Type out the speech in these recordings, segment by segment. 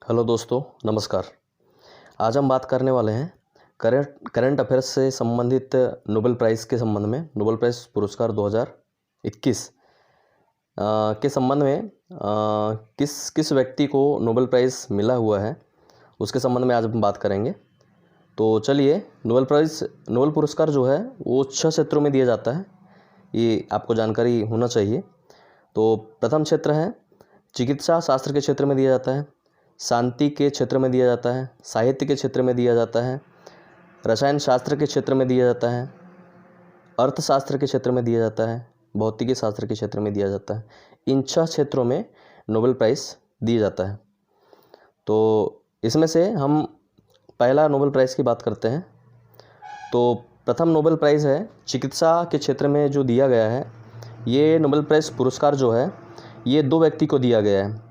Hello दोस्तों, नमस्कार। आज हम बात करने वाले हैं करंट अफेयर्स से संबंधित नोबेल प्राइज़ के संबंध में। नोबेल प्राइज़ पुरस्कार 2021 के संबंध में किस किस व्यक्ति को नोबेल प्राइज़ मिला हुआ है, उसके संबंध में आज हम बात करेंगे। तो चलिए, नोबेल पुरस्कार जो है वो 6 क्षेत्रों में दिया जाता है, ये आपको जानकारी होना चाहिए। तो प्रथम क्षेत्र है चिकित्सा शास्त्र के क्षेत्र में दिया जाता है, शांति के क्षेत्र में दिया जाता है, साहित्य के क्षेत्र में दिया जाता है, रसायन शास्त्र के क्षेत्र में दिया जाता है, अर्थशास्त्र के क्षेत्र में दिया जाता है, भौतिकी शास्त्र के क्षेत्र में दिया जाता है। इन 6 क्षेत्रों में नोबेल प्राइज़ दिया जाता है। तो इसमें से हम पहला नोबेल प्राइज़ की बात करते हैं। तो प्रथम नोबेल प्राइज़ है चिकित्सा के क्षेत्र में जो दिया गया है। ये नोबेल प्राइज़ पुरस्कार जो है ये 2 व्यक्ति को दिया गया है,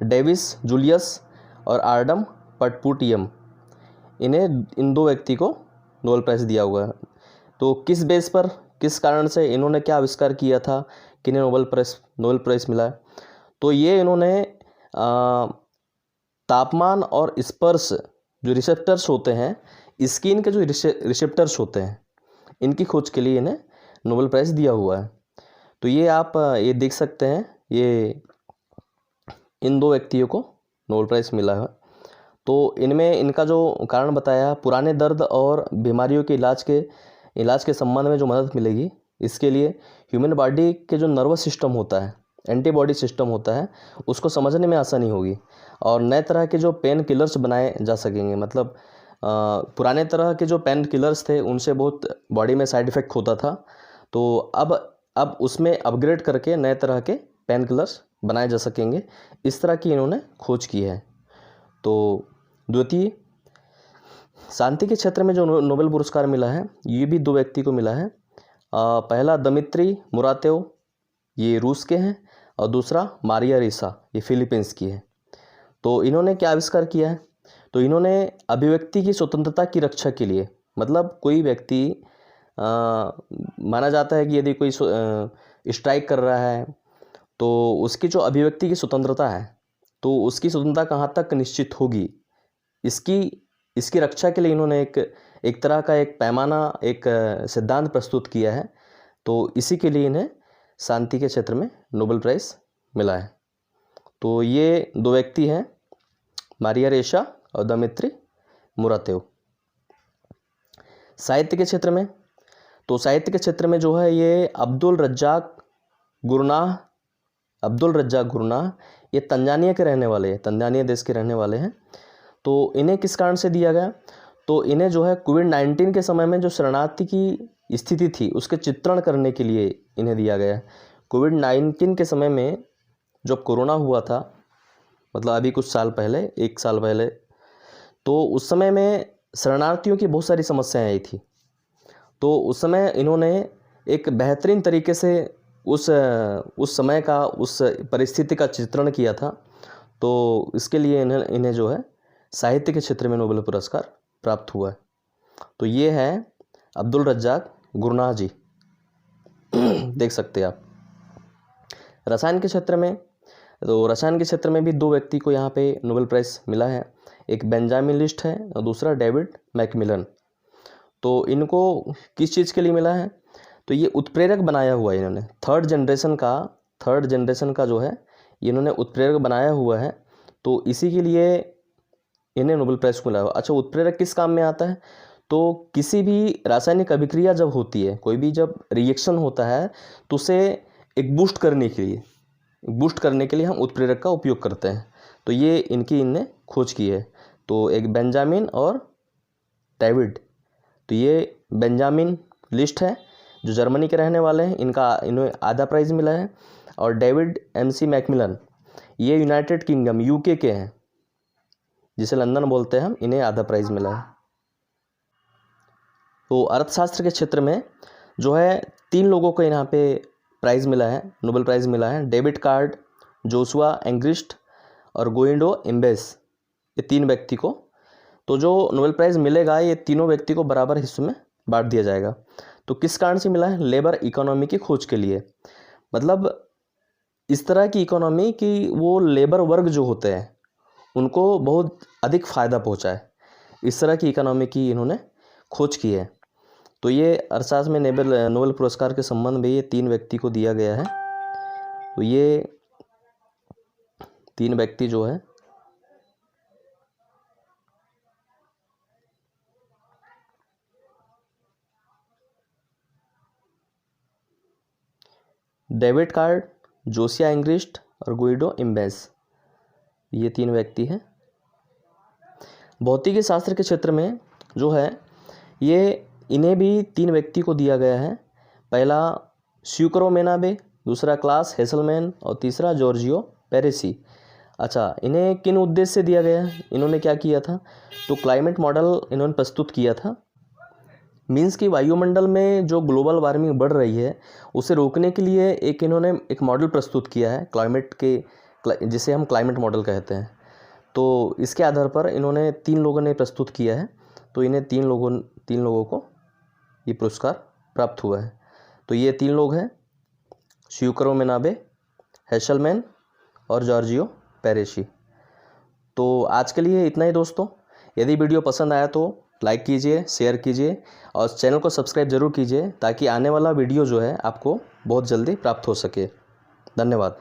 डेविस जूलियस और आर्डम पटपुटियम। इन 2 व्यक्ति को नोबेल प्राइज़ दिया हुआ है। तो किस बेस पर, किस कारण से, इन्होंने क्या आविष्कार किया था कि इन्हें नोबेल प्राइज़ मिला है? तो ये इन्होंने तापमान और स्पर्श जो रिसेप्टर्स होते हैं, स्किन के जो रिसेप्टर्स होते हैं, इनकी खोज के लिए इन्हें नोबेल प्राइज़ दिया हुआ है। तो ये आप ये देख सकते हैं, ये इन 2 व्यक्तियों को नोबेल प्राइज़ मिला है। तो इनमें इनका जो कारण बताया, पुराने दर्द और बीमारियों के इलाज के संबंध में जो मदद मिलेगी, इसके लिए ह्यूमन बॉडी के जो नर्वस सिस्टम होता है, एंटीबॉडी सिस्टम होता है, उसको समझने में आसानी होगी और नए तरह के जो पेन किलर्स बनाए जा सकेंगे। मतलब पुराने तरह के जो पेन किलर्स थे, उनसे बहुत बॉडी में साइड इफ़ेक्ट होता था। तो अब उसमें अपग्रेड करके नए तरह के पेन किलर्स बनाए जा सकेंगे। इस तरह की इन्होंने खोज की है। तो द्वितीय, शांति के क्षेत्र में जो नोबेल पुरस्कार मिला है, ये भी 2 व्यक्ति को मिला है। पहला दमित्री मुरातेव, ये रूस के हैं, और दूसरा मारिया रेसा, ये फिलीपींस की है। तो इन्होंने क्या आविष्कार किया है? तो इन्होंने अभिव्यक्ति की स्वतंत्रता की रक्षा के लिए, मतलब कोई व्यक्ति माना जाता है कि यदि कोई स्ट्राइक कर रहा है, तो उसकी जो अभिव्यक्ति की स्वतंत्रता है, तो उसकी स्वतंत्रता कहाँ तक निश्चित होगी, इसकी रक्षा के लिए इन्होंने एक तरह का एक पैमाना, एक सिद्धांत प्रस्तुत किया है। तो इसी के लिए इन्हें शांति के क्षेत्र में नोबेल प्राइज़ मिला है। तो ये 2 व्यक्ति हैं, मारिया रेसा और दमित्री मुरातेव। साहित्य के क्षेत्र में, तो साहित्य के क्षेत्र में जो है ये अब्दुल रज्जाक गुरनाह, ये तंजानिया के रहने वाले हैं, तंजानिया देश के रहने वाले हैं। तो इन्हें किस कारण से दिया गया? तो इन्हें जो है कोविड-19 के समय में जो शरणार्थी की स्थिति थी, उसके चित्रण करने के लिए इन्हें दिया गया है। कोविड-19 के समय में जब कोरोना हुआ था, मतलब अभी कुछ साल पहले, 1 साल पहले, तो उस समय में शरणार्थियों की बहुत सारी समस्याएं आई थी। तो उस समय इन्होंने एक बेहतरीन तरीके से उस समय का, उस परिस्थिति का चित्रण किया था। तो इसके लिए इन्हें जो है साहित्य के क्षेत्र में नोबेल पुरस्कार प्राप्त हुआ है। तो ये है अब्दुल रज्जाक गुरनाह जी, देख सकते हैं आप। रसायन के क्षेत्र में, तो रसायन के क्षेत्र में भी 2 व्यक्ति को यहाँ पे नोबेल प्राइज़ मिला है। एक बेंजामिन लिस्ट है और दूसरा डेविड मैकमिलन। तो इनको किस चीज़ के लिए मिला है? तो ये उत्प्रेरक बनाया हुआ है इन्होंने, थर्ड जनरेशन का जो है इन्होंने उत्प्रेरक बनाया हुआ है। तो इसी के लिए इन्हें नोबेल प्राइज़ को मिला हुआ। अच्छा, उत्प्रेरक किस काम में आता है? तो किसी भी रासायनिक अभिक्रिया जब होती है, कोई भी जब रिएक्शन होता है, तो उसे एक बूस्ट करने के लिए हम उत्प्रेरक का उपयोग करते हैं। तो ये इनने खोज की है। तो एक बेंजामिन और डेविड, तो ये बेंजामिन लिस्ट है जो जर्मनी के रहने वाले हैं, इन्हें आधा प्राइज़ मिला है। और डेविड MC मैकमिलन, ये यूनाइटेड किंगडम UK के हैं, जिसे लंदन बोलते हैं हम, इन्हें आधा प्राइज़ मिला है। तो अर्थशास्त्र के क्षेत्र में जो है 3 लोगों को यहाँ पे प्राइज़ मिला है, नोबेल प्राइज़ मिला है। डेविड कार्ड, जोशुआ एंग्रिस्ट और गोइंडो एम्बेस, ये 3 व्यक्ति को। तो जो नोबेल प्राइज़ मिलेगा, ये तीनों व्यक्ति को बराबर हिस्सों में बांट दिया जाएगा। तो किस कारण से मिला है? लेबर इकोनॉमी की खोज के लिए। मतलब इस तरह की इकोनॉमी कि वो लेबर वर्ग जो होते हैं उनको बहुत अधिक फ़ायदा पहुंचा है। इस तरह की इकोनॉमी की इन्होंने खोज की है। तो ये अर्थशास्त्र में नोबेल पुरस्कार के संबंध में ये 3 व्यक्ति को दिया गया है। तो ये 3 व्यक्ति जो है डेविड कार्ड, जोसिया इंग्रिस्ट और गुइडो इम्बेस, ये 3 व्यक्ति हैं। भौतिकी शास्त्र के क्षेत्र में जो है ये इन्हें भी 3 व्यक्ति को दिया गया है। पहला स्यूकरो मेनाबे, दूसरा क्लास हेसलमैन और तीसरा जॉर्जियो पेरेसी। अच्छा, इन्हें किन उद्देश्य से दिया गया है? इन्होंने क्या किया था? तो क्लाइमेट मॉडल इन्होंने प्रस्तुत किया था। मीन्स कि वायुमंडल में जो ग्लोबल वार्मिंग बढ़ रही है उसे रोकने के लिए इन्होंने एक मॉडल प्रस्तुत किया है क्लाइमेट के, जिसे हम क्लाइमेट मॉडल कहते हैं। तो इसके आधार पर इन्होंने 3 लोगों ने प्रस्तुत किया है। तो इन्हें 3 लोगों को ये पुरस्कार प्राप्त हुआ है। तो ये 3 लोग हैं, स्यूकरो मेनाबे, हेसलमैन और जॉर्जियो पेरेसी। तो आज के लिए इतना ही दोस्तों। यदि वीडियो पसंद आया तो लाइक कीजिए, शेयर कीजिए और चैनल को सब्सक्राइब ज़रूर कीजिए ताकि आने वाला वीडियो जो है आपको बहुत जल्दी प्राप्त हो सके। धन्यवाद।